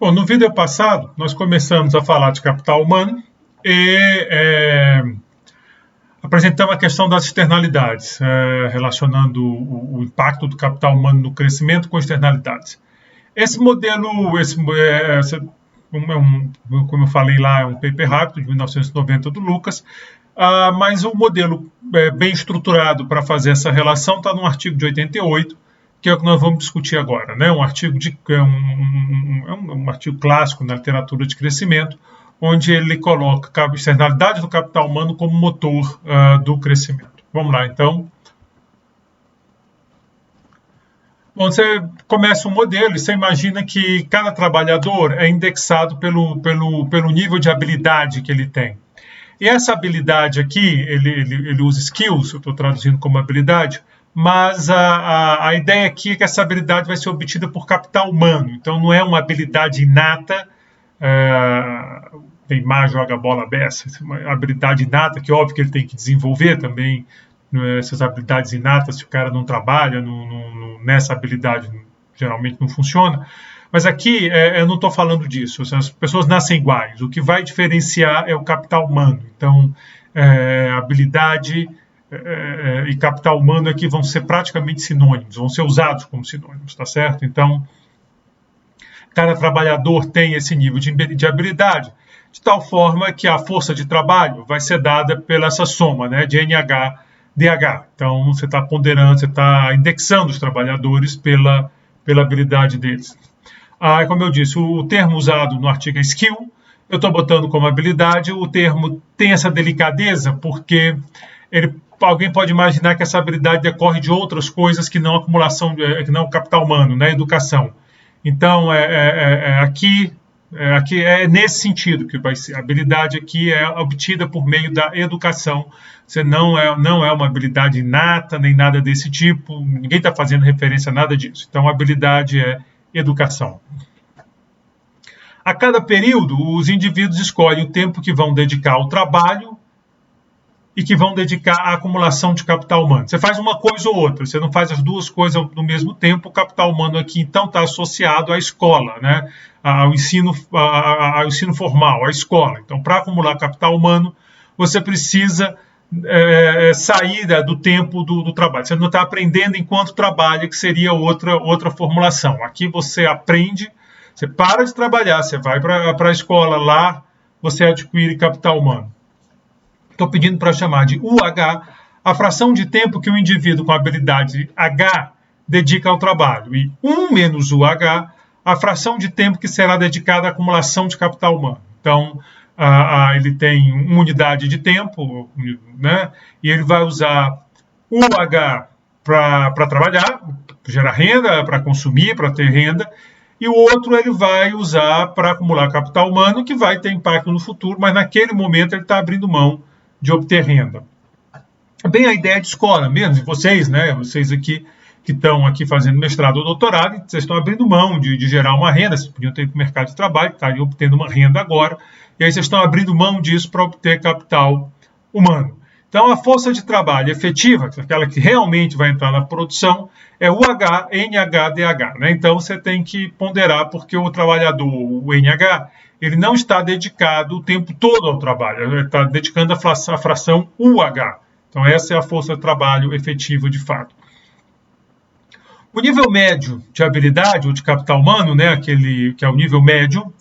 Bom, no vídeo passado, nós começamos a falar de capital humano e apresentamos a questão das externalidades, relacionando o impacto do capital humano no crescimento com externalidades. Esse modelo, como eu falei lá, é um paper rápido, de 1990, do Lucas, mas o modelo bem estruturado para fazer essa relação está num artigo de 88, que é o que nós vamos discutir agora, né? Um artigo clássico na literatura de crescimento, onde ele coloca a externalidade do capital humano como motor do crescimento. Vamos lá, então. Bom, você começa um modelo e você imagina que cada trabalhador é indexado pelo nível de habilidade que ele tem. E essa habilidade aqui, ele usa skills, eu estou traduzindo como habilidade, mas a ideia aqui é que essa habilidade vai ser obtida por capital humano. Então, não é uma habilidade inata, Neymar joga bola beça, uma habilidade inata, que é óbvio que ele tem que desenvolver também, essas habilidades inatas, se o cara não trabalha nessa habilidade, geralmente não funciona. Mas aqui eu não estou falando disso, as pessoas nascem iguais, o que vai diferenciar é o capital humano. Então, habilidade e capital humano aqui vão ser praticamente sinônimos, vão ser usados como sinônimos, tá certo? Então, cada trabalhador tem esse nível de habilidade, de tal forma que a força de trabalho vai ser dada pela essa soma, né, de NH/DH. Então, você está ponderando, você está indexando os trabalhadores pela habilidade deles. Como eu disse, o termo usado no artigo é skill, eu estou botando como habilidade, o termo tem essa delicadeza porque alguém pode imaginar que essa habilidade decorre de outras coisas que não acumulação, que não capital humano, né, educação. Então, aqui é nesse sentido que vai ser. A habilidade aqui é obtida por meio da educação. Você não é uma habilidade inata, nem nada desse tipo. Ninguém está fazendo referência a nada disso. Então, a habilidade é educação. A cada período, os indivíduos escolhem o tempo que vão dedicar ao trabalho e que vão dedicar à acumulação de capital humano. Você faz uma coisa ou outra, você não faz as duas coisas no mesmo tempo. O capital humano aqui, então, está associado à escola, né? ao ensino formal, à escola. Então, para acumular capital humano, você precisa sair do tempo do trabalho. Você não está aprendendo enquanto trabalha, que seria outra formulação. Aqui você aprende, você para de trabalhar, você vai para a escola, lá você adquire capital humano. Estou pedindo para chamar de UH a fração de tempo que o indivíduo com a habilidade H dedica ao trabalho. E 1 menos UH, a fração de tempo que será dedicada à acumulação de capital humano. Então, ele tem uma unidade de tempo, né? E ele vai usar UH para trabalhar, para gerar renda, para consumir, para ter renda. E o outro ele vai usar para acumular capital humano, que vai ter impacto no futuro, mas naquele momento ele está abrindo mão de obter renda. Bem a ideia de escola mesmo, de vocês, né? Vocês aqui que estão aqui fazendo mestrado ou doutorado, vocês estão abrindo mão de gerar uma renda, vocês podiam ter ido para o mercado de trabalho, estariam obtendo uma renda agora, e aí vocês estão abrindo mão disso para obter capital humano. Então, a força de trabalho efetiva, aquela que realmente vai entrar na produção, é UH, NH, DH. Né? Então, você tem que ponderar, porque o trabalhador, o NH, ele não está dedicado o tempo todo ao trabalho, ele está dedicando a fração UH. Então, essa é a força de trabalho efetiva de fato. O nível médio de habilidade, ou de capital humano, né, aquele que é o nível médio,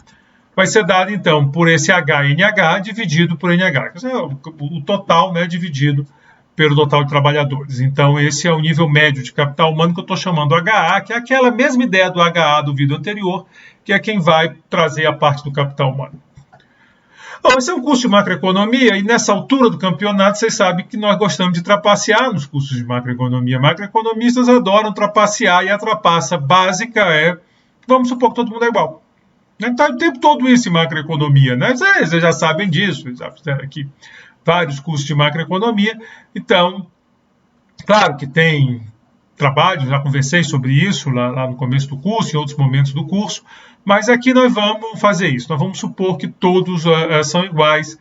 vai ser dado, então, por esse HNH dividido por NH. Quer dizer, o total, né, dividido pelo total de trabalhadores. Então, esse é o nível médio de capital humano que eu estou chamando HA, que é aquela mesma ideia do HA do vídeo anterior, que é quem vai trazer a parte do capital humano. Bom, esse é um curso de macroeconomia e nessa altura do campeonato vocês sabem que nós gostamos de trapacear nos cursos de macroeconomia. Macroeconomistas adoram trapacear e a trapaça básica é, vamos supor que todo mundo é igual. Está o tempo todo isso em macroeconomia, né? Vocês já sabem disso, já fizeram aqui vários cursos de macroeconomia. Então, claro que tem trabalho, já conversei sobre isso lá no começo do curso, em outros momentos do curso, mas aqui nós vamos fazer isso. Nós vamos supor que todos são iguais,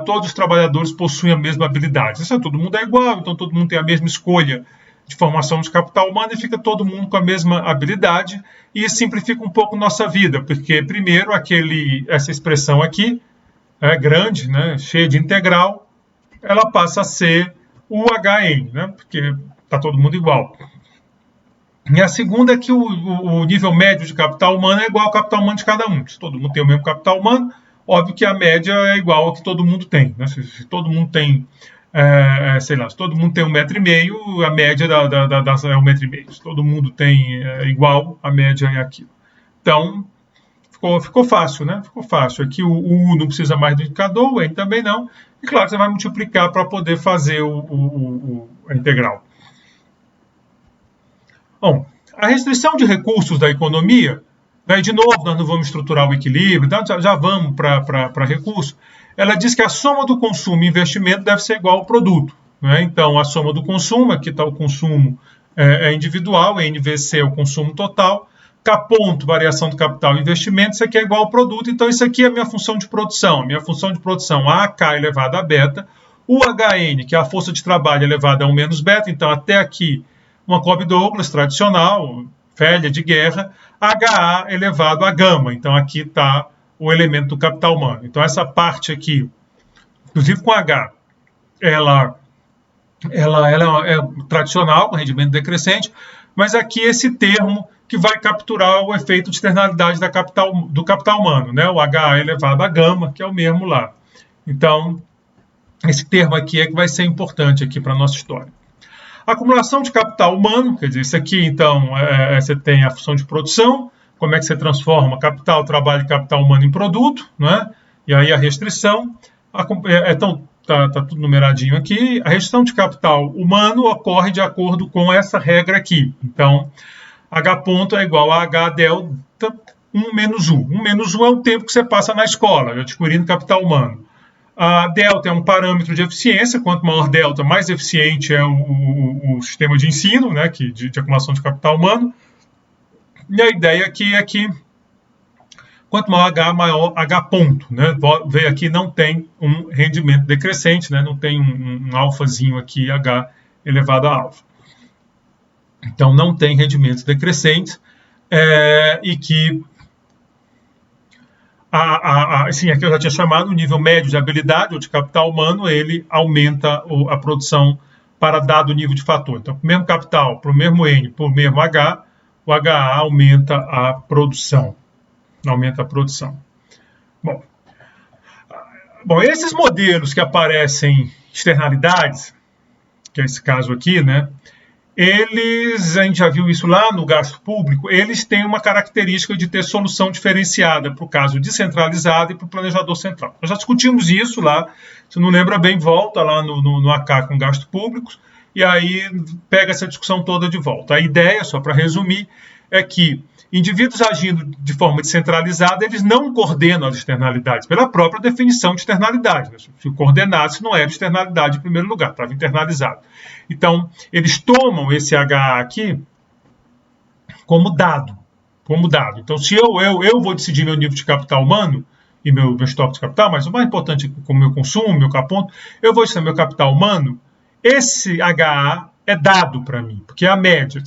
todos os trabalhadores possuem a mesma habilidade. Todo mundo é igual, então todo mundo tem a mesma escolha de formação de capital humano e fica todo mundo com a mesma habilidade e simplifica um pouco nossa vida, porque primeiro essa expressão aqui é grande, né, cheia de integral, ela passa a ser o HN, né, porque está todo mundo igual. E a segunda é que o nível médio de capital humano é igual ao capital humano de cada um. Se todo mundo tem o mesmo capital humano, óbvio que a média é igual ao que todo mundo tem, né? Se todo mundo tem, sei lá, se todo mundo tem 1,5 m, a média é 1,5 m. Se todo mundo tem igual, a média é aquilo. Então, ficou fácil, né? Ficou fácil. Aqui o U não precisa mais do indicador, o N também não. E claro, você vai multiplicar para poder fazer a integral. Bom, a restrição de recursos da economia, daí de novo nós não vamos estruturar o equilíbrio, então já vamos para recurso, ela diz que a soma do consumo e investimento deve ser igual ao produto. Né? Então, a soma do consumo, aqui está o consumo individual, NVC é o consumo total, K ponto, variação do capital e investimento, isso aqui é igual ao produto, então isso aqui é a minha função de produção. A minha função de produção, AK elevado a beta, o HN, que é a força de trabalho elevada a 1 menos beta, então até aqui uma Cobb-Douglas tradicional, velha de guerra, HA elevado a gama. Então, aqui está o elemento do capital humano. Então, essa parte aqui, inclusive com H, ela é tradicional, com rendimento decrescente, mas aqui esse termo que vai capturar o efeito de externalidade do capital humano, né? O HA elevado a gama, que é o mesmo lá. Então, esse termo aqui é que vai ser importante aqui para a nossa história. Acumulação de capital humano, quer dizer, isso aqui, então, você tem a função de produção, como é que você transforma capital, trabalho e capital humano em produto, né? E aí a restrição, então, está tudo numeradinho aqui, a restrição de capital humano ocorre de acordo com essa regra aqui. Então, H ponto é igual a H delta 1 menos U. 1 menos U é o tempo que você passa na escola, descobrindo capital humano. A delta é um parâmetro de eficiência, quanto maior delta, mais eficiente é o sistema de ensino, né, de acumulação de capital humano. E a ideia aqui é que quanto maior H, maior H ponto. Né? Veio aqui, não tem um rendimento decrescente, né? Não tem um alfazinho aqui, H elevado a alfa. Então, não tem rendimentos decrescentes e que assim, aqui eu já tinha chamado o nível médio de habilidade ou de capital humano, ele aumenta a produção para dado nível de fator. Então, para o mesmo capital, para o mesmo N, para o mesmo H, o HA aumenta a produção. Aumenta a produção. Bom, esses modelos que aparecem externalidades, que é esse caso aqui, né? A gente já viu isso lá no gasto público, eles têm uma característica de ter solução diferenciada para o caso descentralizado e para o planejador central. Nós já discutimos isso lá, se não lembra bem, volta lá no AK com gasto público, e aí pega essa discussão toda de volta. A ideia, só para resumir, é que indivíduos agindo de forma descentralizada, eles não coordenam as externalidades, pela própria definição de externalidade. Né? Se coordenasse, não era externalidade em primeiro lugar, estava internalizado. Então, eles tomam esse HA aqui como dado. Então, se eu vou decidir meu nível de capital humano e meu estoque de capital, mas o mais importante é com o meu consumo, meu K ponto, eu vou decidir meu capital humano, esse HA é dado para mim, porque é a média.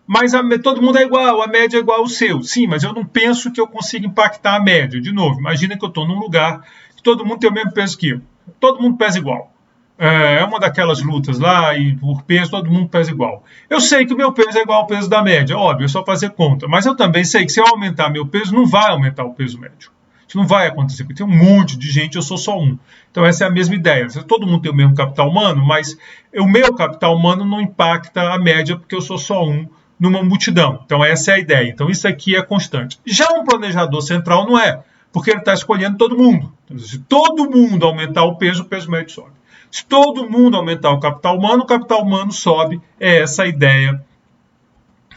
Mas todo mundo é igual, a média é igual ao seu. Sim, mas eu não penso que eu consiga impactar a média. De novo, imagina que eu estou num lugar que todo mundo tem o mesmo peso que eu. Todo mundo pesa igual. É uma daquelas lutas lá, e por peso todo mundo pesa igual. Eu sei que o meu peso é igual ao peso da média, óbvio, é só fazer conta. Mas eu também sei que se eu aumentar meu peso, não vai aumentar o peso médio. Isso não vai acontecer, porque tem um monte de gente, eu sou só um. Então essa é a mesma ideia. Todo mundo tem o mesmo capital humano, mas o meu capital humano não impacta a média, porque eu sou só um numa multidão. Então essa é a ideia. Então isso aqui é constante. Já um planejador central não é, porque ele está escolhendo todo mundo. Então, se todo mundo aumentar o peso médio sobe. Se todo mundo aumentar o capital humano sobe. É essa a ideia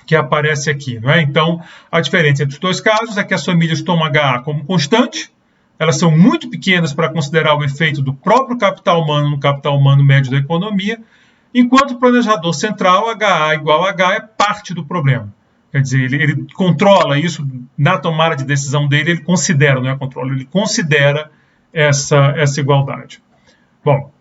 que aparece aqui, não é? Então, a diferença entre os dois casos é que as famílias tomam HA como constante, elas são muito pequenas para considerar o efeito do próprio capital humano no capital humano médio da economia, enquanto o planejador central, HA igual a H, é parte do problema. Quer dizer, ele controla isso na tomada de decisão dele, ele considera, não é controle, ele considera essa igualdade. Bom,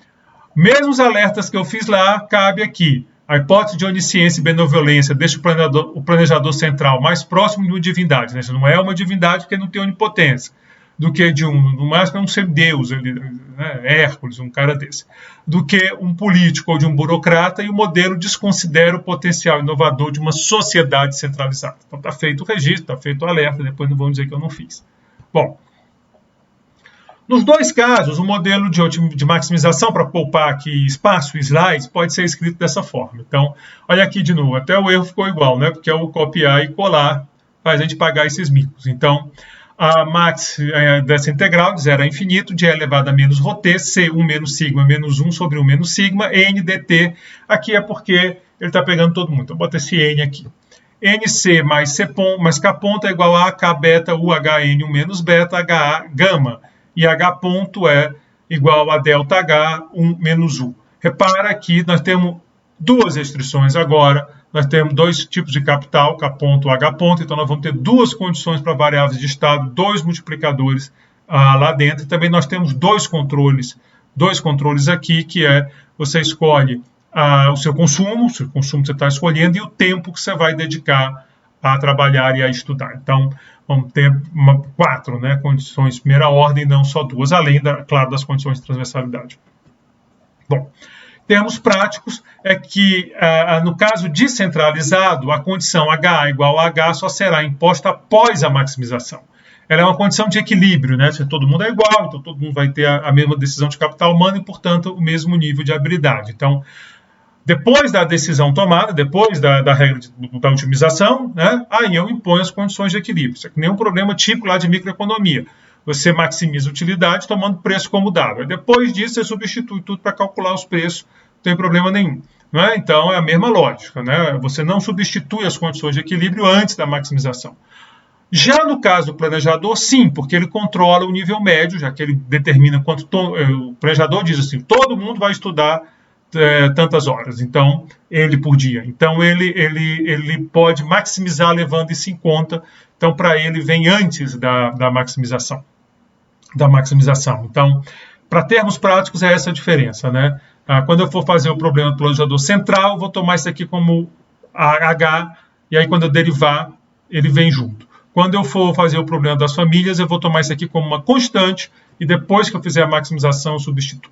mesmo os alertas que eu fiz lá, cabe aqui. A hipótese de onisciência e benevolência deixa o planejador central mais próximo de uma divindade, né? Isso não é uma divindade porque não tem onipotência, do que de no máximo é um semideus, né? Hércules, um cara desse, do que um político ou de um burocrata, e o modelo desconsidera o potencial inovador de uma sociedade centralizada. Então está feito o registro, está feito o alerta, depois não vão dizer que eu não fiz. Bom, nos dois casos, o modelo de maximização, para poupar aqui espaço, slides, pode ser escrito dessa forma. Então, olha aqui de novo, até o erro ficou igual, né? Porque é o copiar e colar faz a gente pagar esses micos. Então, a max dessa integral de 0 a infinito, de E elevado a menos ρt, C1 menos sigma menos 1 sobre 1 menos sigma, N dt, aqui é porque ele está pegando todo mundo. Então, bota esse N aqui. NC mais K ponto é igual a K beta UHN1 menos beta HA gama. E H ponto é igual a delta H 1 menos U. Repara que nós temos duas restrições agora. Nós temos dois tipos de capital, K ponto e H ponto. Então, nós vamos ter duas condições para variáveis de estado, dois multiplicadores lá dentro. E também nós temos dois controles aqui, que é você escolhe o seu consumo que você está escolhendo, e o tempo que você vai dedicar a trabalhar e a estudar. Então, vamos ter quatro, né, condições de primeira ordem, não só duas, além, claro, das condições de transversalidade. Bom, em termos práticos, é que, no caso descentralizado, a condição HA igual a H só será imposta após a maximização. Ela é uma condição de equilíbrio, né? Se todo mundo é igual, então todo mundo vai ter a mesma decisão de capital humano e, portanto, o mesmo nível de habilidade. Então, depois da decisão tomada, depois da regra da otimização, né, aí eu imponho as condições de equilíbrio. Isso aqui nem é um problema típico lá de microeconomia. Você maximiza a utilidade tomando preço como dado. Aí depois disso, você substitui tudo para calcular os preços, não tem problema nenhum. Não é? Então, é a mesma lógica. Né? Você não substitui as condições de equilíbrio antes da maximização. Já no caso do planejador, sim, porque ele controla o nível médio, já que ele determina quanto... O planejador diz assim, todo mundo vai estudar tantas horas, então, ele por dia. Então, ele pode maximizar levando isso em conta. Então, para ele, vem antes da maximização. Então, para termos práticos, é essa a diferença. Né? Quando eu for fazer o problema do planejador central, eu vou tomar isso aqui como H, e aí, quando eu derivar, ele vem junto. Quando eu for fazer o problema das famílias, eu vou tomar isso aqui como uma constante, e depois que eu fizer a maximização, eu substituo.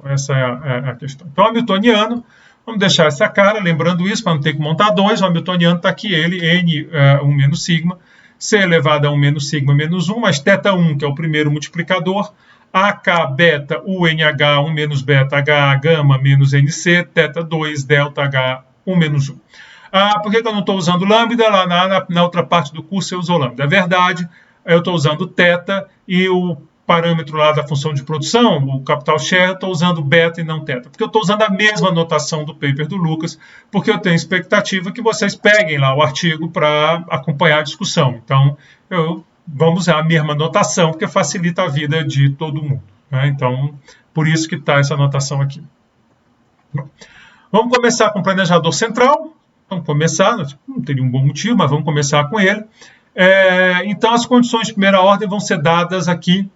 Essa é a questão. Então, o hamiltoniano, vamos deixar essa cara, lembrando isso, para não ter que montar dois, o hamiltoniano está aqui, ele, N 1 menos sigma, C elevado a 1 menos sigma menos 1, mais θ1, que é o primeiro multiplicador, AK beta UNH 1 menos beta HA gama menos NC, θ2 delta H 1 menos 1. Por que eu não estou usando lambda? Lá na outra parte do curso eu uso lambda. É verdade, eu estou usando θ e o parâmetro lá da função de produção, o capital share, eu estou usando beta e não θ. Porque eu estou usando a mesma notação do paper do Lucas, porque eu tenho expectativa que vocês peguem lá o artigo para acompanhar a discussão. Então, vamos usar a mesma notação, porque facilita a vida de todo mundo. Né? Então, por isso que está essa notação aqui. Bom, vamos começar com o planejador central. Vamos começar, não teria um bom motivo, mas vamos começar com ele. Então, as condições de primeira ordem vão ser dadas aqui.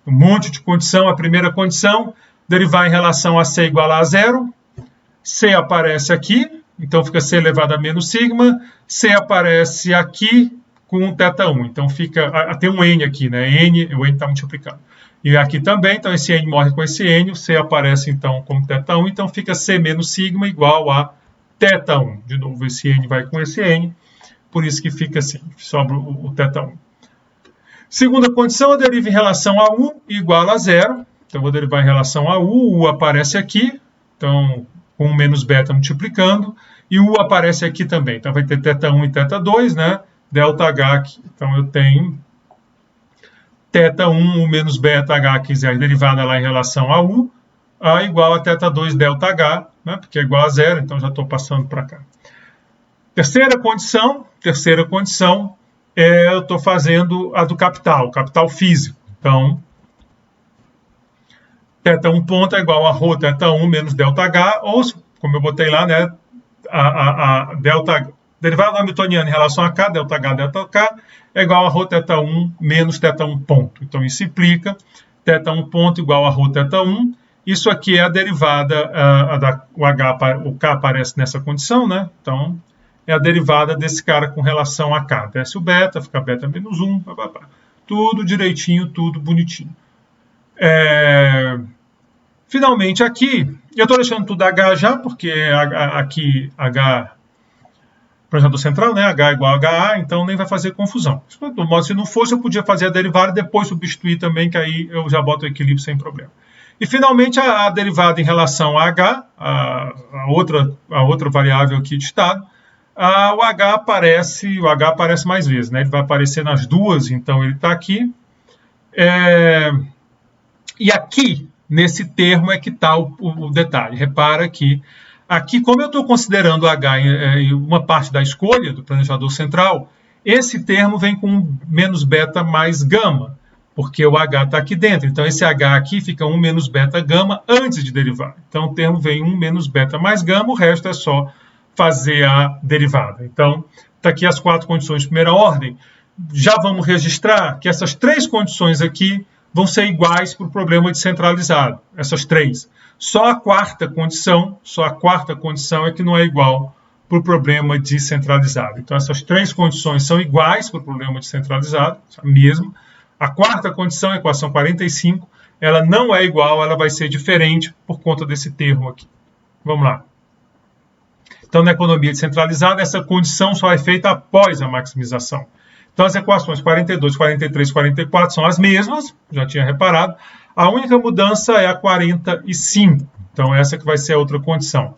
Um monte de condição. A primeira condição, derivar em relação a C igual a 0. C aparece aqui, então fica C elevado a menos sigma. C aparece aqui com θ1, então fica... Tem um N aqui, né? O N está multiplicado. E aqui também, então esse N morre com esse N, o C aparece então como θ1, então fica C menos sigma igual a θ1. De novo, esse N vai com esse N, por isso que fica assim, sobra o θ1. Segunda condição, eu derivo em relação a U igual a 0. Então, eu vou derivar em relação a U. U aparece aqui. Então, com menos beta multiplicando. E U aparece aqui também. Então, vai ter θ1 e θ2, né? Delta H aqui. Então, eu tenho θ1, U menos beta H, quiser derivada lá em relação a U, igual a θ2 delta H, né? Porque é igual a 0. Então, já estou passando para cá. Terceira condição, eu estou fazendo a do capital físico. Então, θ1 ponto é igual a ρ θ1 menos delta H, ou, como eu botei lá, né, a delta, derivada do hamiltoniano em relação a K, delta K, é igual a ρ θ1 menos θ1 ponto. Então, isso implica θ1 ponto igual a ρ θ1, Isso aqui é a derivada, o K aparece nessa condição, né? Então, é a derivada desse cara com relação a K. Desce o beta, fica beta menos 1, papapá. Tudo direitinho, tudo bonitinho. Finalmente aqui, eu estou deixando tudo H já, porque aqui H, projeto central, né? H igual a HA, então nem vai fazer confusão. Do modo, se não fosse, eu podia fazer a derivada e depois substituir também, que aí eu já boto o equilíbrio sem problema. E finalmente a derivada em relação a H, a outra variável aqui de estado, o H aparece mais vezes, né? Ele vai aparecer nas duas, então ele está aqui. E aqui, nesse termo, é que está o detalhe. Repara que aqui, como eu estou considerando H em uma parte da escolha do planejador central, esse termo vem com menos beta mais gama, porque o H está aqui dentro. Então, esse H aqui fica 1 menos beta gama antes de derivar. Então, o termo vem 1 menos beta mais gama, o resto é só fazer a derivada. Então, está aqui as 4 condições de primeira ordem. Já vamos registrar que essas 3 condições aqui vão ser iguais para o problema descentralizado. Essas 3. Só a quarta condição é que não é igual para o problema descentralizado. Então, essas 3 condições são iguais para o problema descentralizado, mesmo. A quarta condição, a equação 45, ela não é igual, ela vai ser diferente por conta desse termo aqui. Vamos lá. Então, na economia descentralizada, essa condição só é feita após a maximização. Então, as equações 42, 43 e 44 são as mesmas, já tinha reparado. A única mudança é a 45. Então, essa que vai ser a outra condição.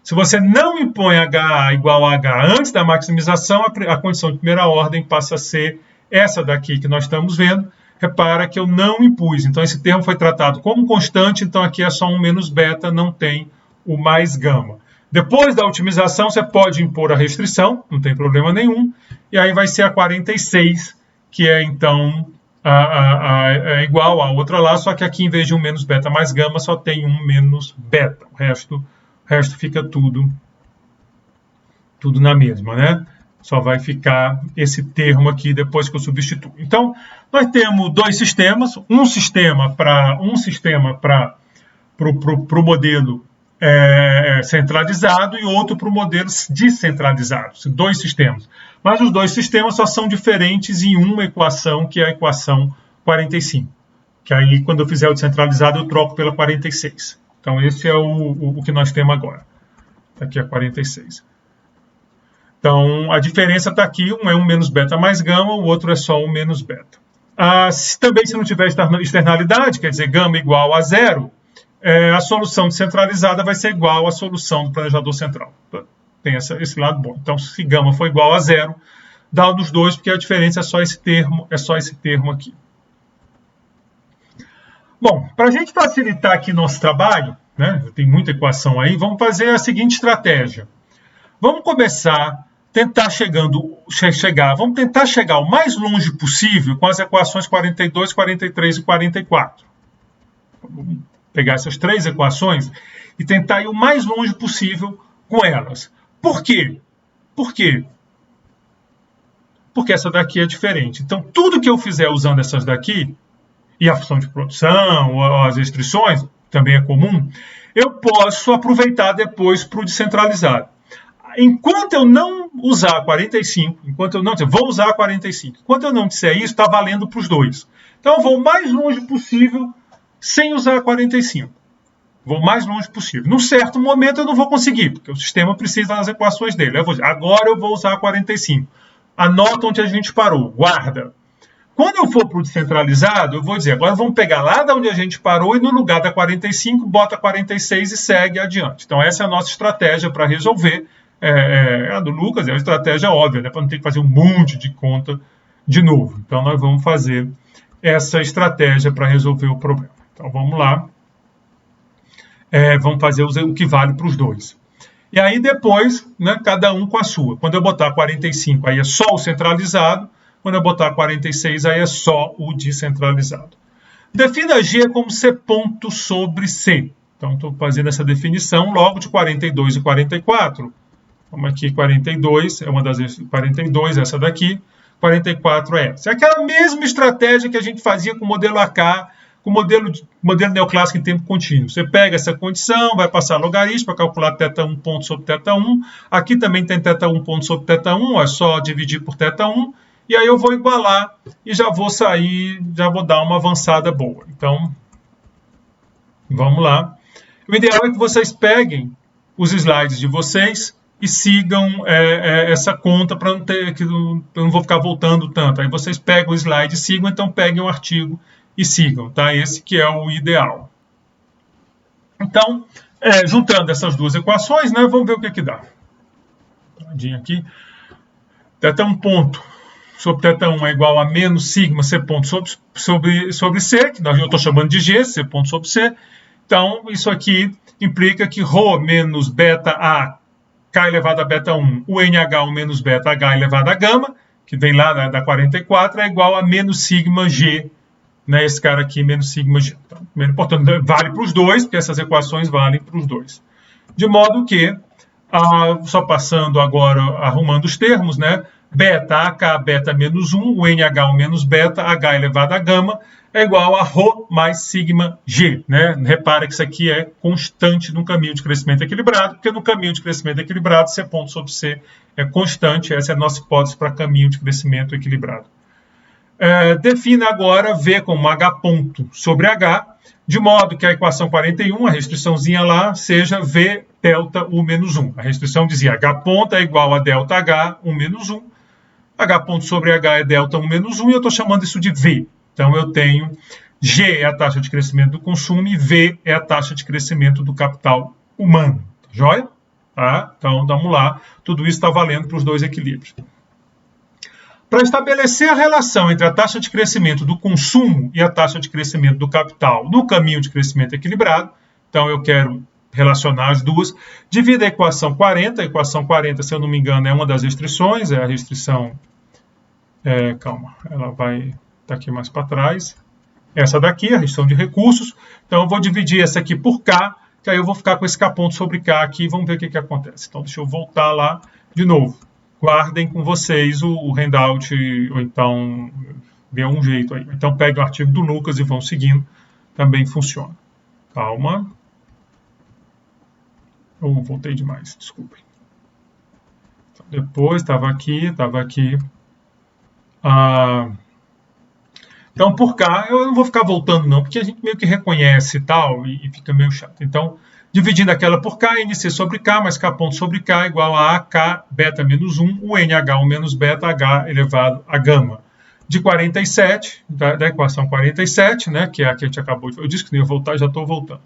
Se você não impõe HA igual a H antes da maximização, a condição de primeira ordem passa a ser essa daqui que nós estamos vendo. Repara que eu não impus. Então, esse termo foi tratado como constante, então aqui é só 1 menos beta, não tem o mais gama. Depois da otimização, você pode impor a restrição, não tem problema nenhum, e aí vai ser a 46, que é então é igual à outra lá, só que aqui em vez de 1 menos beta mais gama, só tem 1 menos beta. O resto fica tudo na mesma, né? Só vai ficar esse termo aqui depois que eu substituo. Então, nós temos 2 sistemas, um sistema para o modelo centralizado e outro para o modelo descentralizado. 2 sistemas. Mas os 2 sistemas só são diferentes em uma equação, que é a equação 45. Que aí, quando eu fizer o descentralizado, eu troco pela 46. Então, esse é o que nós temos agora. Está aqui a 46. Então, a diferença está aqui. Um é 1 menos beta mais gama, o outro é só 1 menos beta. Também, se não tiver externalidade, quer dizer, gama igual a 0, a solução descentralizada vai ser igual à solução do planejador central. Tem esse lado bom. Então, se gama for igual a 0, dá um dos dois, porque a diferença é só esse termo aqui. Bom, para a gente facilitar aqui nosso trabalho, né, tem muita equação aí, vamos fazer a seguinte estratégia. Vamos começar vamos tentar chegar o mais longe possível com as equações 42, 43 e 44. Vamos pegar essas 3 equações e tentar ir o mais longe possível com elas. Por quê? Porque essa daqui é diferente. Então, tudo que eu fizer usando essas daqui, e a função de produção, ou as restrições, também é comum, eu posso aproveitar depois para o descentralizado. Enquanto eu não usar 45, vou usar 45. Enquanto eu não disser isso, está valendo para os 2. Então, eu vou o mais longe possível sem usar 45. Vou o mais longe possível. Num certo momento, eu não vou conseguir, porque o sistema precisa das equações dele. Agora eu vou usar 45. Anota onde a gente parou. Guarda. Quando eu for para o descentralizado, eu vou dizer, agora vamos pegar lá de onde a gente parou e no lugar da 45, bota 46 e segue adiante. Então, essa é a nossa estratégia para resolver. A do Lucas é uma estratégia óbvia, né, para não ter que fazer um monte de conta de novo. Então, nós vamos fazer essa estratégia para resolver o problema. Então, vamos lá. Vamos fazer o que vale para os 2. E aí, depois, né, cada um com a sua. Quando eu botar 45, aí é só o centralizado. Quando eu botar 46, aí é só o descentralizado. Defina G como C ponto sobre C. Então, estou fazendo essa definição logo de 42 e 44. Vamos aqui, 42 é uma das 42, essa daqui. 44 é essa. É aquela mesma estratégia que a gente fazia com o modelo AK, o modelo neoclássico em tempo contínuo. Você pega essa condição, vai passar logaritmo para calcular θ1 ponto sobre θ1. Aqui também tem θ1 ponto sobre θ1, é só dividir por θ1. E aí eu vou igualar e já vou sair, já vou dar uma avançada boa. Então, vamos lá. O ideal é que vocês peguem os slides de vocês e sigam essa conta para não ter, que eu não vou ficar voltando tanto. Aí vocês pegam o slide e sigam, então peguem o artigo e sigam, tá? Esse que é o ideal. Então, juntando essas duas equações, né, vamos ver o que dá. Aqui. θ1 ponto sobre θ1 é igual a menos sigma C ponto sobre C, que eu estou chamando de G, C ponto sobre C. Então, isso aqui implica que ρ menos beta A K elevado a beta 1, o NH1 menos beta H elevado a gama, que vem lá da 44, é igual a menos sigma G, né, esse cara aqui, menos sigma G. Então, portanto, vale para os dois, porque essas equações valem para os dois. De modo que, só passando agora, arrumando os termos, né, beta AK beta menos 1, o NH1 menos beta, H elevado a gama, é igual a ρ mais sigma G. Né? Repara que isso aqui é constante no caminho de crescimento equilibrado, porque no caminho de crescimento equilibrado, C ponto sobre C é constante. Essa é a nossa hipótese para caminho de crescimento equilibrado. Defina agora V como H ponto sobre H, de modo que a equação 41, a restriçãozinha lá, seja V delta U menos 1. A restrição dizia H ponto é igual a delta H, 1 menos 1. H ponto sobre H é delta 1 menos 1 e eu estou chamando isso de V. Então, eu tenho G é a taxa de crescimento do consumo e V é a taxa de crescimento do capital humano. Tá joia? Tá? Então, vamos lá. Tudo isso está valendo para os dois equilíbrios. Para estabelecer a relação entre a taxa de crescimento do consumo e a taxa de crescimento do capital no caminho de crescimento equilibrado, então eu quero relacionar as duas, divida a equação 40. A equação 40, se eu não me engano, é uma das restrições, é a restrição... calma, ela vai... Está aqui mais para trás. Essa daqui, a restrição de recursos. Então, eu vou dividir essa aqui por K, que aí eu vou ficar com esse K ponto sobre K aqui e vamos ver o que acontece. Então, deixa eu voltar lá de novo. Guardem com vocês o handout, ou então, dê um jeito aí. Então, peguem o artigo do Lucas e vão seguindo. Também funciona. Calma. Voltei demais, desculpem. Então, depois, estava aqui. Então, por cá, eu não vou ficar voltando não, porque a gente meio que reconhece e tal, e fica meio chato. Então, dividindo aquela por K, NC sobre K, mais K ponto sobre K, igual a AK beta menos 1, o NH1 menos beta, H elevado a gama. De 47, da equação 47, né, que é a que a gente acabou de... Eu disse que não ia voltar, já estou voltando.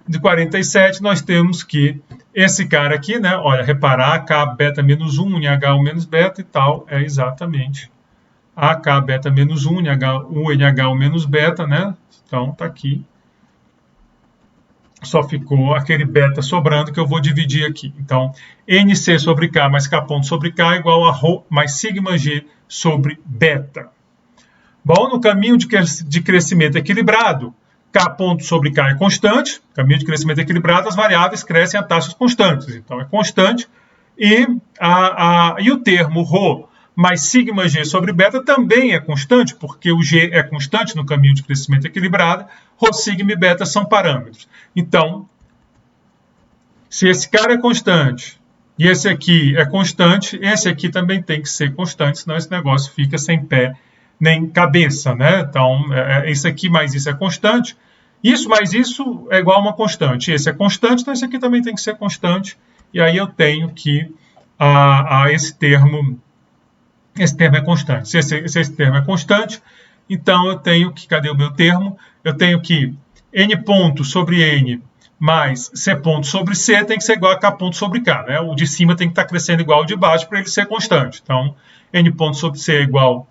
De 47, nós temos que esse cara aqui, né, olha, reparar, AK beta menos 1, NH1 menos beta e tal, é exatamente... AK beta menos 1, NH1 menos beta, né? Então, tá aqui. Só ficou aquele beta sobrando que eu vou dividir aqui. Então, NC sobre K mais K ponto sobre K igual a ρ mais sigma G sobre beta. Bom, no caminho de crescimento equilibrado, K ponto sobre K é constante. No caminho de crescimento equilibrado, as variáveis crescem a taxas constantes. Então, é constante. E o termo ρ mais sigma G sobre beta também é constante, porque o G é constante no caminho de crescimento equilibrado, ρ, sigma e beta são parâmetros. Então, se esse cara é constante e esse aqui é constante, esse aqui também tem que ser constante, senão esse negócio fica sem pé nem cabeça, né? Então, esse aqui mais isso é constante, isso mais isso é igual a uma constante. Esse é constante, então esse aqui também tem que ser constante, e aí eu tenho que esse termo é constante. Se esse termo é constante, então eu tenho que... Cadê o meu termo? Eu tenho que n ponto sobre n mais c ponto sobre c tem que ser igual a k ponto sobre k. Né? O de cima tem que estar crescendo igual ao de baixo para ele ser constante. Então, n ponto sobre c é igual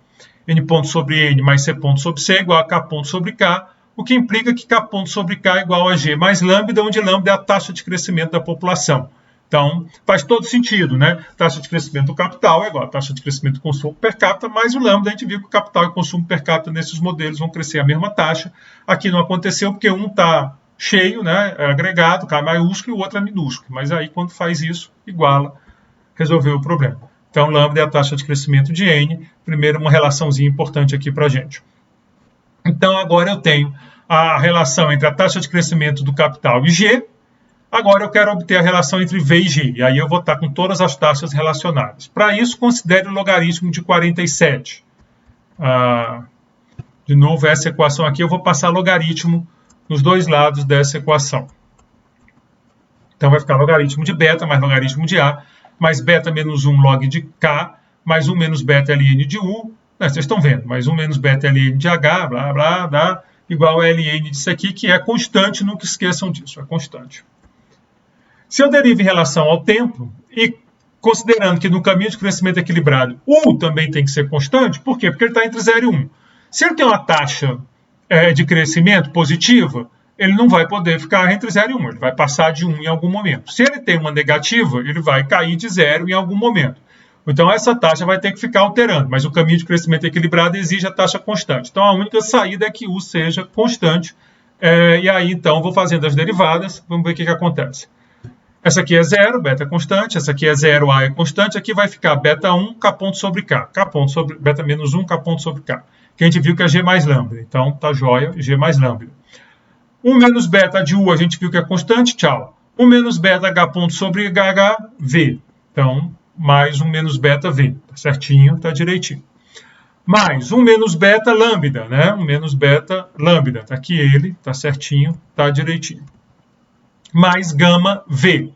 n ponto sobre n mais c ponto sobre c é igual a k ponto sobre k, o que implica que k ponto sobre k é igual a g mais lambda, onde lambda é a taxa de crescimento da população. Então, faz todo sentido, né? Taxa de crescimento do capital é igual a taxa de crescimento do consumo per capita, mais o lambda, a gente viu que o capital e o consumo per capita nesses modelos vão crescer a mesma taxa. Aqui não aconteceu porque um está cheio, né? É agregado, K maiúsculo, e o outro é minúsculo. Mas aí, quando faz isso, iguala, resolveu o problema. Então, lambda é a taxa de crescimento de N. Primeiro, uma relaçãozinha importante aqui para a gente. Então, agora eu tenho a relação entre a taxa de crescimento do capital e G. Agora eu quero obter a relação entre V e G, e aí eu vou estar com todas as taxas relacionadas. Para isso, considere o logaritmo de 47. De novo, essa equação aqui, eu vou passar logaritmo nos dois lados dessa equação. Então vai ficar logaritmo de beta mais logaritmo de A, mais beta menos 1 log de K, mais 1 menos beta ln de U. Vocês estão vendo, mais 1 menos beta ln de H, blá, blá, dá igual a ln disso aqui, que é constante, nunca esqueçam disso, é constante. Se eu derivo em relação ao tempo, e considerando que no caminho de crescimento equilibrado, U também tem que ser constante, por quê? Porque ele está entre 0 e 1. Se ele tem uma taxa de crescimento positiva, ele não vai poder ficar entre 0 e 1, ele vai passar de 1 em algum momento. Se ele tem uma negativa, ele vai cair de 0 em algum momento. Então essa taxa vai ter que ficar alterando, mas o caminho de crescimento equilibrado exige a taxa constante. Então a única saída é que U seja constante, e aí então vou fazendo as derivadas, vamos ver o que acontece. Essa aqui é 0, beta é constante, essa aqui é 0, A é constante, aqui vai ficar beta 1, K ponto sobre K, K ponto sobre, beta menos 1, K ponto sobre K, que a gente viu que é G mais lambda, então tá jóia, G mais lambda. 1 menos beta de U a gente viu que é constante, tchau. 1 menos beta H ponto sobre HH, V, então mais 1 menos beta V, tá certinho, tá direitinho. Mais 1 menos beta lambda, né, 1 menos beta lambda, tá aqui ele, tá certinho, tá direitinho. Mais gama V,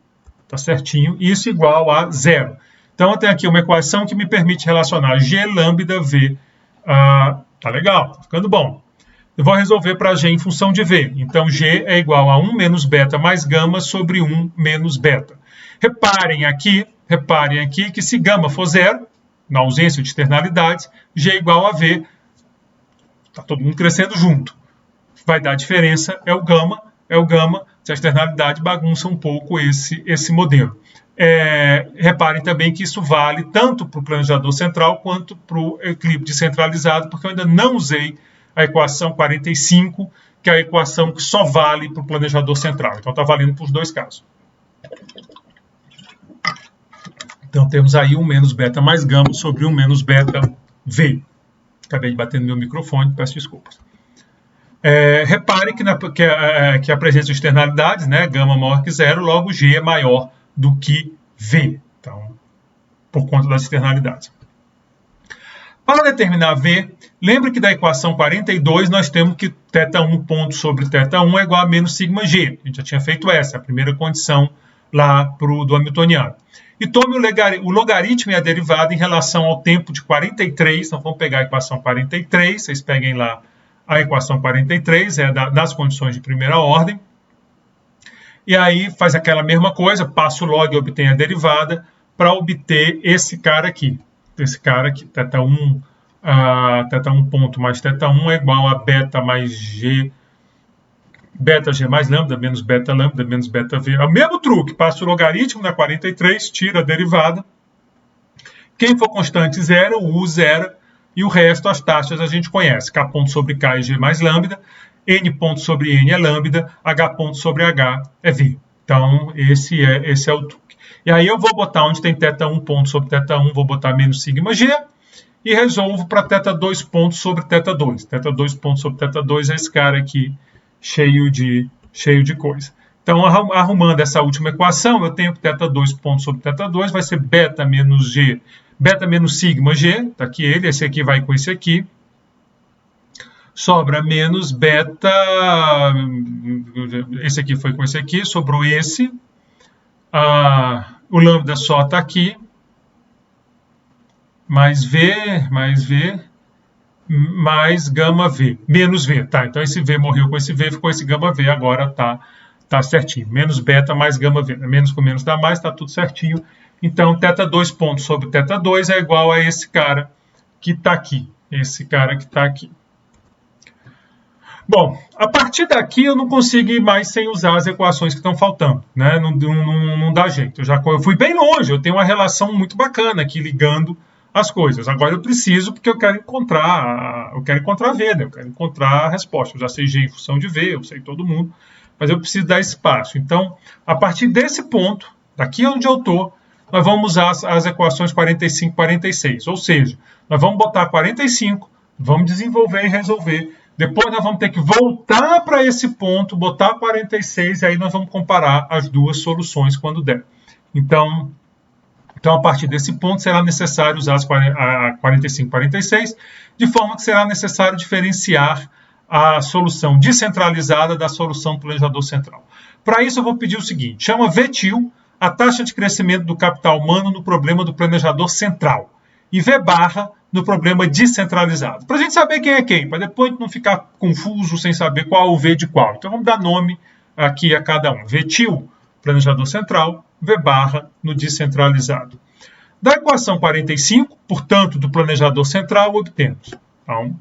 tá certinho, isso igual a 0. Então eu tenho aqui uma equação que me permite relacionar G lambda V, tá legal, tá ficando bom. Eu vou resolver para G em função de V, então G é igual a 1 menos beta mais gama sobre 1 menos beta. Reparem aqui que se gama for 0, na ausência de externalidades, G é igual a V, tá todo mundo crescendo junto. Vai dar diferença, é o gama, se a externalidade bagunça um pouco esse modelo. Reparem também que isso vale tanto para o planejador central quanto para o eclipse descentralizado, porque eu ainda não usei a equação 45, que é a equação que só vale para o planejador central. Então está valendo para os dois casos. Então temos aí 1 menos beta mais gama sobre 1 menos beta V. Acabei de bater no meu microfone, peço desculpas. Repare que a presença de externalidades, né, gama maior que 0, logo G é maior do que V, então, por conta das externalidades. Para determinar V, lembre que da equação 42 nós temos que θ1 ponto sobre θ1 é igual a menos sigma G. A gente já tinha feito essa, a primeira condição lá do Hamiltoniano. E tome o logaritmo e a derivada em relação ao tempo de 43, então vamos pegar a equação 43, vocês peguem lá a equação 43, das condições de primeira ordem. E aí faz aquela mesma coisa, passa o log e obtém a derivada para obter esse cara aqui. Esse cara aqui, θ1 ponto mais θ1 é igual a beta mais G, beta G mais lambda, menos beta V. É o mesmo truque, passa o logaritmo na 43, tira a derivada. Quem for constante zero, U zero. E o resto, as taxas a gente conhece. K ponto sobre K é G mais lambda, N ponto sobre N é lambda, H ponto sobre H é V. Então, esse é o truque. E aí eu vou botar onde tem θ1 ponto sobre θ1, vou botar menos sigma G, e resolvo para θ2 ponto sobre θ2. θ2 ponto sobre θ2 é esse cara aqui, cheio de coisa. Então, arrumando essa última equação, eu tenho que θ2 ponto sobre θ2 vai ser beta menos G, beta menos sigma G, tá aqui ele, esse aqui vai com esse aqui. Sobra menos beta, esse aqui foi com esse aqui, sobrou esse. O lambda só está aqui. Mais V, mais gama V, menos V, tá? Então esse V morreu com esse V, ficou esse gama V, agora tá certinho. Menos beta mais gama V, menos com menos dá mais, tá tudo certinho. Então θ2 ponto sobre θ2 é igual a esse cara que está aqui, Bom, a partir daqui eu não consigo ir mais sem usar as equações que estão faltando, né? Não dá jeito. Eu fui bem longe, eu tenho uma relação muito bacana aqui ligando as coisas. Agora eu preciso, porque eu quero encontrar V, né? Eu quero encontrar a resposta. Eu já sei G em função de V, eu sei todo mundo, mas eu preciso dar espaço. Então, a partir desse ponto, daqui onde eu estou, nós vamos usar as equações 45 e 46. Ou seja, nós vamos botar 45, vamos desenvolver e resolver Depois nós vamos ter que voltar para esse ponto, botar 46 e aí nós vamos comparar as duas soluções quando der. Então a partir desse ponto, será necessário usar a 45 e 46, de forma que será necessário diferenciar a solução descentralizada da solução do planejador central. Para isso, eu vou pedir o seguinte: chama VTIL a taxa de crescimento do capital humano no problema do planejador central e V barra no problema descentralizado. Para a gente saber quem é quem, para depois não ficar confuso sem saber qual o V de qual. Então, vamos dar nome aqui a cada um. VTIL, planejador central, V barra no descentralizado. Da equação 45, portanto, do planejador central, obtemos. Então,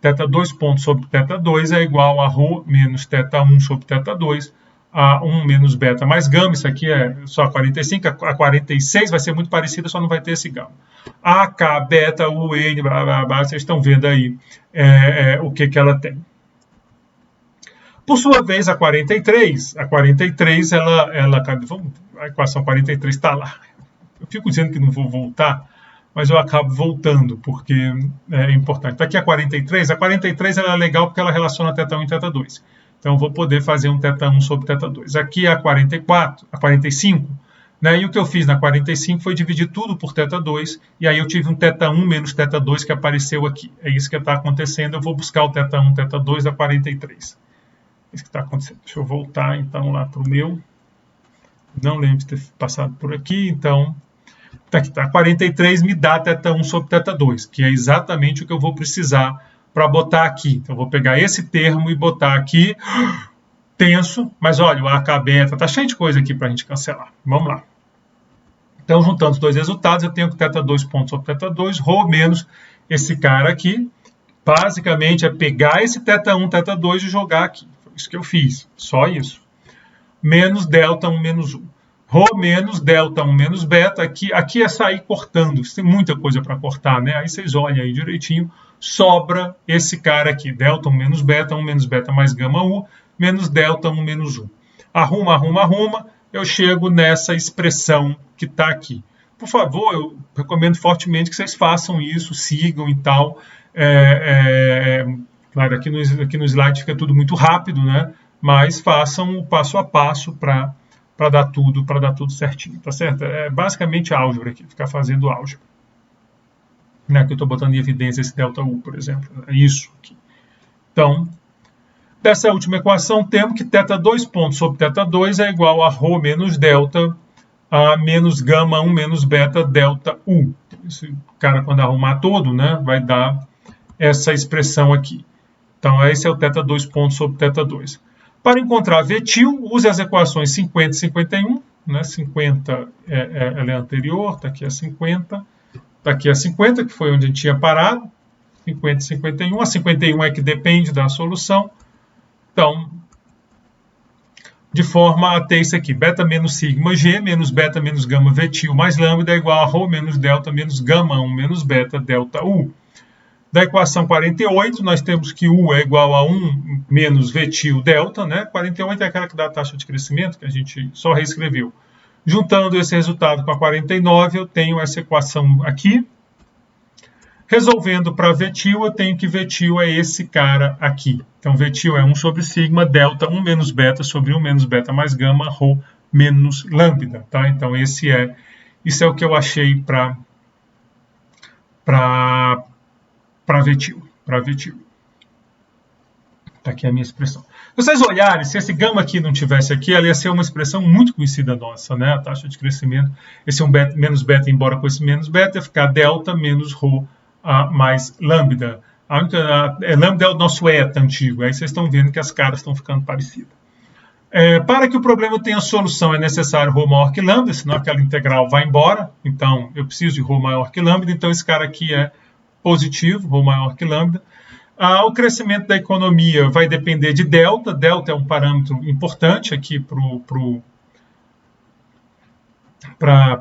θ2 ponto sobre θ2 é igual a ρ menos θ1 sobre θ2, a 1 menos beta mais gama. Isso aqui é só 45, a 46 vai ser muito parecida, só não vai ter esse gama. A, K, beta, U, N, blá, blá, blá, vocês estão vendo aí o que ela tem. Por sua vez, a 43 a equação 43 está lá. Eu fico dizendo que não vou voltar, mas eu acabo voltando, porque é importante. Está aqui a 43 ela é legal porque ela relaciona θ1 e θ2. Então, eu vou poder fazer um θ1 sobre θ2. Aqui é a 45, né? E o que eu fiz na 45 foi dividir tudo por θ2, e aí eu tive um θ1 menos θ2 que apareceu aqui. É isso que está acontecendo. Eu vou buscar o θ1, θ2 da 43. Isso que está acontecendo. Deixa eu voltar, então, lá para o meu. Não lembro de ter passado por aqui, então... Tá aqui, tá. 43 me dá θ1 sobre θ2, que é exatamente o que eu vou precisar para botar aqui. Então, eu vou pegar esse termo e botar aqui. Tenso, mas olha, o AK beta, tá cheio de coisa aqui para a gente cancelar. Vamos lá. Então, juntando os dois resultados, eu tenho que θ2 ponto sobre θ2, ρ menos esse cara aqui. Basicamente, é pegar esse θ1, θ2 e jogar aqui. Foi isso que eu fiz, só isso. Menos delta1 menos 1. Rho menos delta 1 menos beta, aqui é sair cortando, tem muita coisa para cortar, né? Aí vocês olham aí direitinho, sobra esse cara aqui, delta 1 menos beta mais gama U, menos delta 1 menos 1. Arruma, eu chego nessa expressão que está aqui. Por favor, eu recomendo fortemente que vocês façam isso, sigam e tal. Claro, aqui no slide fica tudo muito rápido, né? Mas façam o passo a passo para dar tudo certinho, tá certo? É basicamente álgebra aqui, ficar fazendo álgebra. Né? Aqui eu estou botando em evidência esse delta U, por exemplo. É isso aqui. Então, dessa última equação, temos que θ2 ponto sobre θ2 é igual a ρ menos delta a menos gama 1 menos beta delta U. Esse cara, quando arrumar todo, né, vai dar essa expressão aqui. Então, esse é o θ2 ponto sobre θ2. Para encontrar VTIL, use as equações 50 e 51. Né? 50 ela é anterior, está aqui a 50. Está aqui a 50, que foi onde a gente tinha parado. 50 e 51. A 51 é que depende da solução. Então, de forma a ter isso aqui. Beta menos sigma G menos beta menos gama VTIL mais lambda é igual a ρ menos delta menos gama 1 menos beta delta U. Da equação 48, nós temos que U é igual a 1 menos VTIL delta, né? 48 é aquela que dá a taxa de crescimento, que a gente só reescreveu. Juntando esse resultado com a 49, eu tenho essa equação aqui. Resolvendo para VTIL, eu tenho que VTIL é esse cara aqui. Então, VTIL é 1 sobre sigma, delta 1 menos beta sobre 1 menos beta mais gama, ρ menos lambda. Tá? Então, isso é o que eu achei para VTIL. Está aqui a minha expressão. Se vocês olharem, se esse gama aqui não tivesse aqui, ela ia ser uma expressão muito conhecida nossa, né? A taxa de crescimento, esse é um beta, menos beta, embora com esse menos beta, ia ficar delta menos ρ mais lambda. Lambda é o nosso eta antigo, aí vocês estão vendo que as caras estão ficando parecidas. Para que o problema tenha solução, é necessário ρ maior que lambda, senão aquela integral vai embora. Então, eu preciso de ρ maior que lambda, então esse cara aqui é positivo, ρ maior que lambda. O crescimento da economia vai depender de delta. Delta é um parâmetro importante aqui para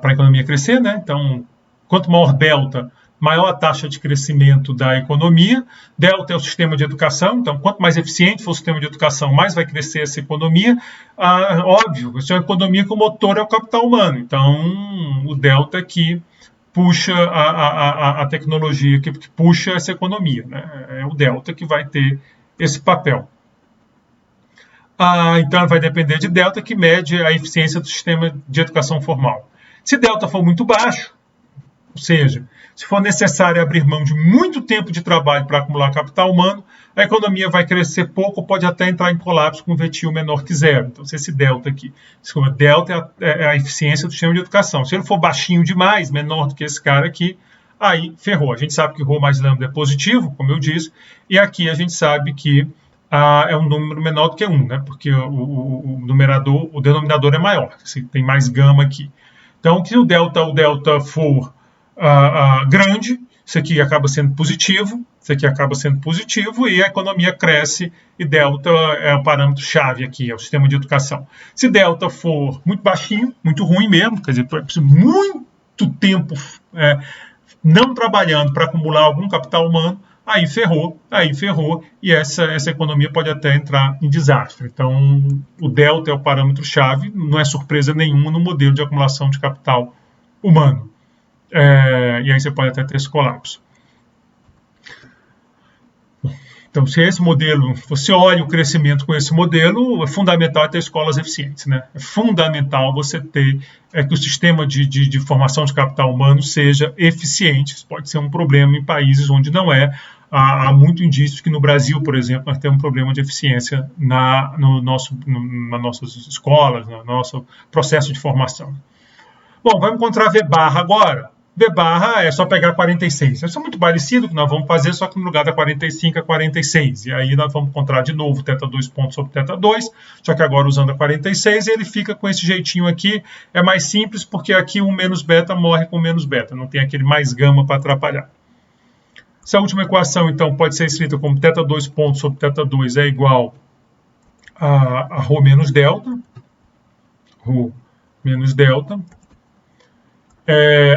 a economia crescer, né? Então, quanto maior delta, maior a taxa de crescimento da economia. Delta é o sistema de educação, então quanto mais eficiente for o sistema de educação, mais vai crescer essa economia. Óbvio, se é uma economia que o motor é o capital humano, então o delta aqui puxa a tecnologia, que puxa essa economia. Né? É o delta que vai ter esse papel. Então, ela vai depender de delta, que mede a eficiência do sistema de educação formal. Se delta for muito baixo, ou seja, se for necessário abrir mão de muito tempo de trabalho para acumular capital humano, a economia vai crescer pouco ou pode até entrar em colapso com um VTIO menor que zero. Então, se esse delta aqui, delta é a eficiência do sistema de educação. Se ele for baixinho demais, menor do que esse cara aqui, aí ferrou. A gente sabe que Rho mais lambda é positivo, como eu disse, e aqui a gente sabe que é um número menor do que 1, né? Porque o denominador é maior, tem mais gama aqui. Então, se o delta for grande, isso aqui acaba sendo positivo, isso aqui acaba sendo positivo e a economia cresce e delta é o parâmetro-chave aqui, é o sistema de educação. Se delta for muito baixinho, muito ruim mesmo, quer dizer, muito tempo não trabalhando para acumular algum capital humano, aí ferrou, e essa economia pode até entrar em desastre. Então, o delta é o parâmetro-chave, não é surpresa nenhuma no modelo de acumulação de capital humano. E aí você pode até ter esse colapso. Então, se esse modelo, você olha o crescimento com esse modelo, é fundamental ter escolas eficientes, né? É fundamental você ter que o sistema de formação de capital humano seja eficiente. Isso pode ser um problema em países onde não é. Há muito indício que no Brasil, por exemplo, nós temos um problema de eficiência nas nossas escolas, no nosso processo de formação. Bom, vamos encontrar V barra agora. V barra é só pegar 46. Isso é muito parecido com o que nós vamos fazer, só que no lugar da 45 é 46. E aí nós vamos encontrar de novo θ2 ponto sobre θ2, só que agora usando a 46, e ele fica com esse jeitinho aqui. É mais simples porque aqui o menos beta morre com menos beta, não tem aquele mais gama para atrapalhar. Essa última equação, então, pode ser escrita como θ2 ponto sobre θ2 é igual a Rho menos delta. Rho menos delta.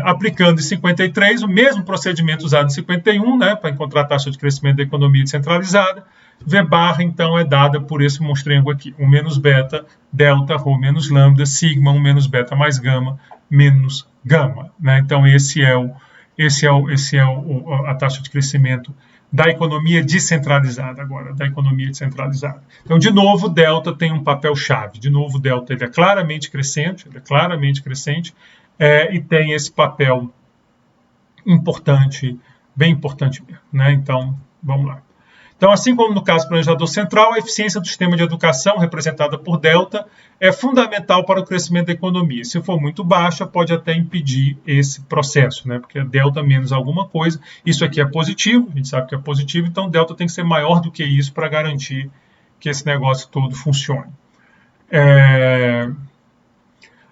Aplicando em 53, o mesmo procedimento usado em 51, né, para encontrar a taxa de crescimento da economia descentralizada. V barra, então, é dada por esse monstrengo aqui, 1 menos beta, delta, Rho menos lambda, sigma, 1 menos beta mais gama, menos gama. Né? Então, esse é a taxa de crescimento da economia descentralizada agora, da economia descentralizada. Então, de novo, o delta tem um papel-chave. De novo, o delta ele é claramente crescente, e tem esse papel importante, bem importante mesmo. Né? Então, vamos lá. Então, assim como no caso do planejador central, a eficiência do sistema de educação, representada por delta, é fundamental para o crescimento da economia. Se for muito baixa, pode até impedir esse processo, né? Porque delta menos alguma coisa. Isso aqui é positivo, a gente sabe que é positivo, então delta tem que ser maior do que isso para garantir que esse negócio todo funcione.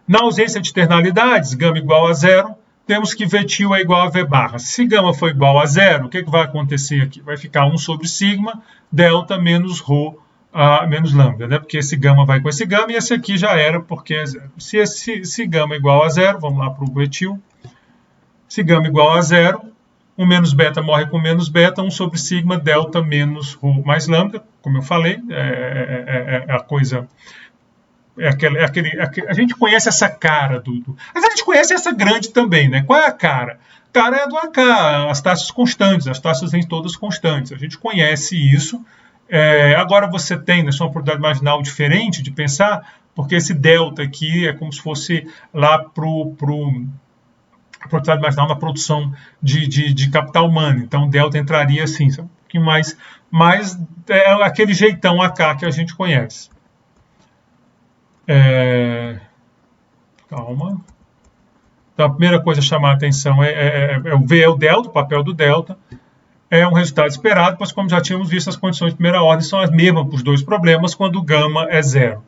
Na ausência de externalidades, gama igual a zero, temos que VTIO é igual a V barra. Se gama for igual a zero, o que vai acontecer aqui? Vai ficar 1 sobre sigma, delta menos Rho menos lambda, né? Porque esse gama vai com esse gama e esse aqui já era porque é zero. Se gama é igual a zero, vamos lá para o VTIO. Se gama é igual a zero, 1 menos beta morre com menos beta, 1 sobre sigma, delta menos Rho mais lambda. Como eu falei, a coisa... a gente conhece essa cara mas a gente conhece essa grande também, né? Qual é a cara? A cara é do AK, as taxas constantes, as taxas em todas constantes. A gente conhece isso. Agora você tem, né, uma oportunidade marginal diferente de pensar, porque esse delta aqui é como se fosse lá a oportunidade marginal na produção de capital humano. Então, delta entraria assim, um pouquinho mais, mas é aquele jeitão AK que a gente conhece. Calma. Então, a primeira coisa a chamar a atenção é o delta, o papel do delta. É um resultado esperado, pois, como já tínhamos visto, as condições de primeira ordem são as mesmas para os dois problemas quando o gama é zero.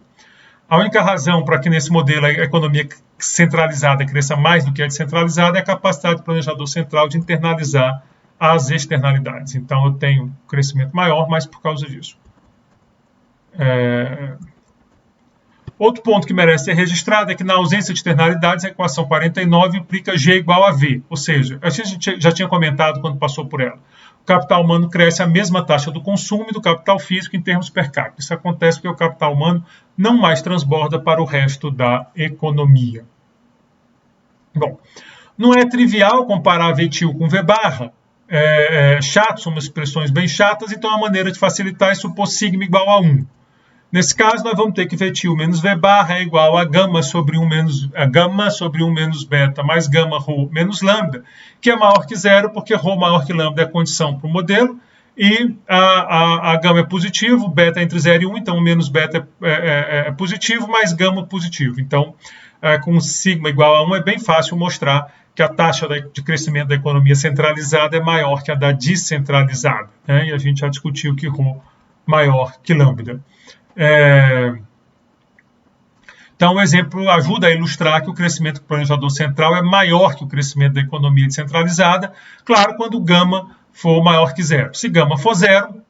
A única razão para que nesse modelo a economia centralizada cresça mais do que a descentralizada é a capacidade do planejador central de internalizar as externalidades. Então, eu tenho um crescimento maior, mas por causa disso. Outro ponto que merece ser registrado é que na ausência de externalidades, a equação 49 implica G igual a V, ou seja, a gente já tinha comentado quando passou por ela. O capital humano cresce a mesma taxa do consumo e do capital físico em termos per capita. Isso acontece porque o capital humano não mais transborda para o resto da economia. Bom, não é trivial comparar VTIO com V barra, chatos, são umas expressões bem chatas, então a maneira de facilitar é supor sigma igual a 1. Nesse caso, nós vamos ter que ver tio menos V barra é igual a gama sobre 1 menos beta mais gama ρ menos lambda, que é maior que zero, porque ρ maior que lambda é a condição para o modelo, e a gama é positivo, beta é entre 0 e 1, então menos beta é positivo, mais gama positivo. Então, com sigma igual a 1 é bem fácil mostrar que a taxa de crescimento da economia centralizada é maior que a da descentralizada, né? E a gente já discutiu que ρ maior que lambda. Então, o exemplo ajuda a ilustrar que o crescimento do planejador central é maior que o crescimento da economia descentralizada, claro, quando gama for maior que zero. Se gama for zero,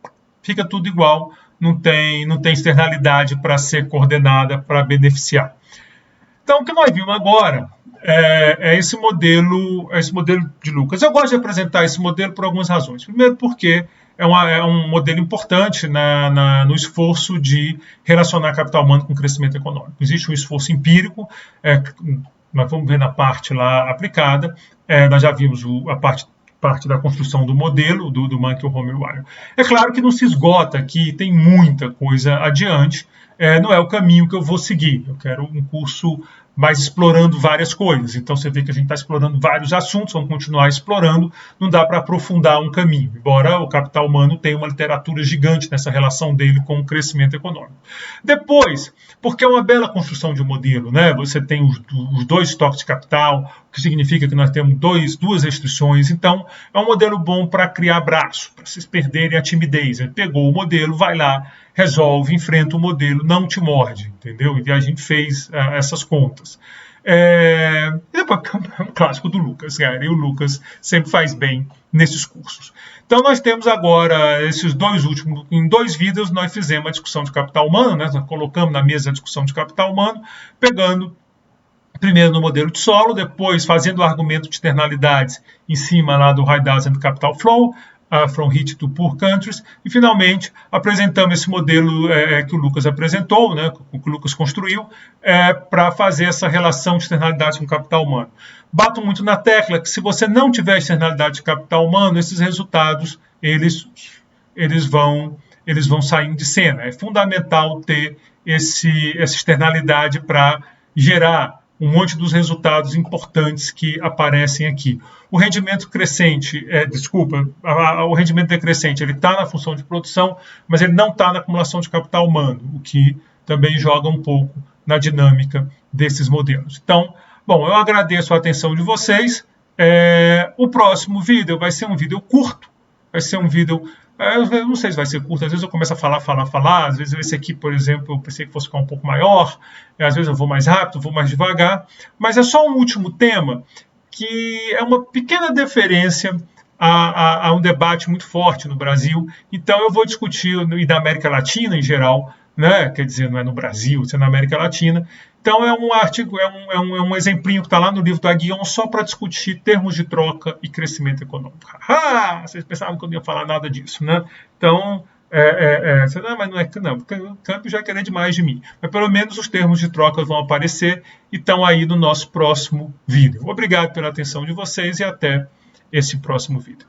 fica tudo igual, não tem externalidade para ser coordenada, para beneficiar. Então, o que nós vimos agora é esse modelo de Lucas. Eu gosto de apresentar esse modelo por algumas razões. Primeiro, porque é um modelo importante no esforço de relacionar capital humano com crescimento econômico. Existe um esforço empírico, nós vamos ver na parte lá aplicada, nós já vimos a parte da construção do modelo, do Mankey, Homer e Wire. É claro que não se esgota aqui, tem muita coisa adiante, não é o caminho que eu vou seguir. Eu quero um curso mais explorando várias coisas. Então você vê que a gente está explorando vários assuntos, vamos continuar explorando, não dá para aprofundar um caminho, embora o capital humano tenha uma literatura gigante nessa relação dele com o crescimento econômico. Depois, porque é uma bela construção de um modelo, né? Você tem os dois estoques de capital, o que significa que nós temos duas restrições, então é um modelo bom para criar braço, para vocês perderem a timidez. Ele pegou o modelo, vai lá, resolve, enfrenta o modelo, não te morde, entendeu? E a gente fez essas contas. E depois é um clássico do Lucas, cara, e o Lucas sempre faz bem nesses cursos. Então nós temos agora esses dois últimos, em 2 vídeos nós fizemos a discussão de capital humano, né? Nós colocamos na mesa a discussão de capital humano, pegando primeiro no modelo de solo, depois fazendo o argumento de externalidades em cima lá do High-Density Capital Flow, from rich to poor countries, e finalmente apresentamos esse modelo que o Lucas apresentou, né, que o Lucas construiu, para fazer essa relação de externalidades com o capital humano. Bato muito na tecla que se você não tiver externalidade de capital humano, esses resultados eles vão saindo de cena. É fundamental ter essa externalidade para gerar um monte dos resultados importantes que aparecem aqui. O rendimento crescente, o rendimento decrescente, ele está na função de produção, mas ele não está na acumulação de capital humano, o que também joga um pouco na dinâmica desses modelos. Então, bom, eu agradeço a atenção de vocês. O próximo vídeo vai ser um vídeo curto, vai ser um vídeo... Eu não sei se vai ser curto, às vezes eu começo a falar, às vezes esse aqui, por exemplo, eu pensei que fosse ficar um pouco maior, às vezes eu vou mais rápido, vou mais devagar, mas é só um último tema que é uma pequena deferência a um debate muito forte no Brasil, então eu vou discutir, e da América Latina em geral, né? Quer dizer, não é no Brasil, é na América Latina. Então é um artigo, um exemplinho que está lá no livro do Aguillon só para discutir termos de troca e crescimento econômico. Vocês pensavam que eu não ia falar nada disso, né? Então, mas não é que não, o câmbio já querer demais de mim. Mas pelo menos os termos de troca vão aparecer e estão aí no nosso próximo vídeo. Obrigado pela atenção de vocês e até esse próximo vídeo.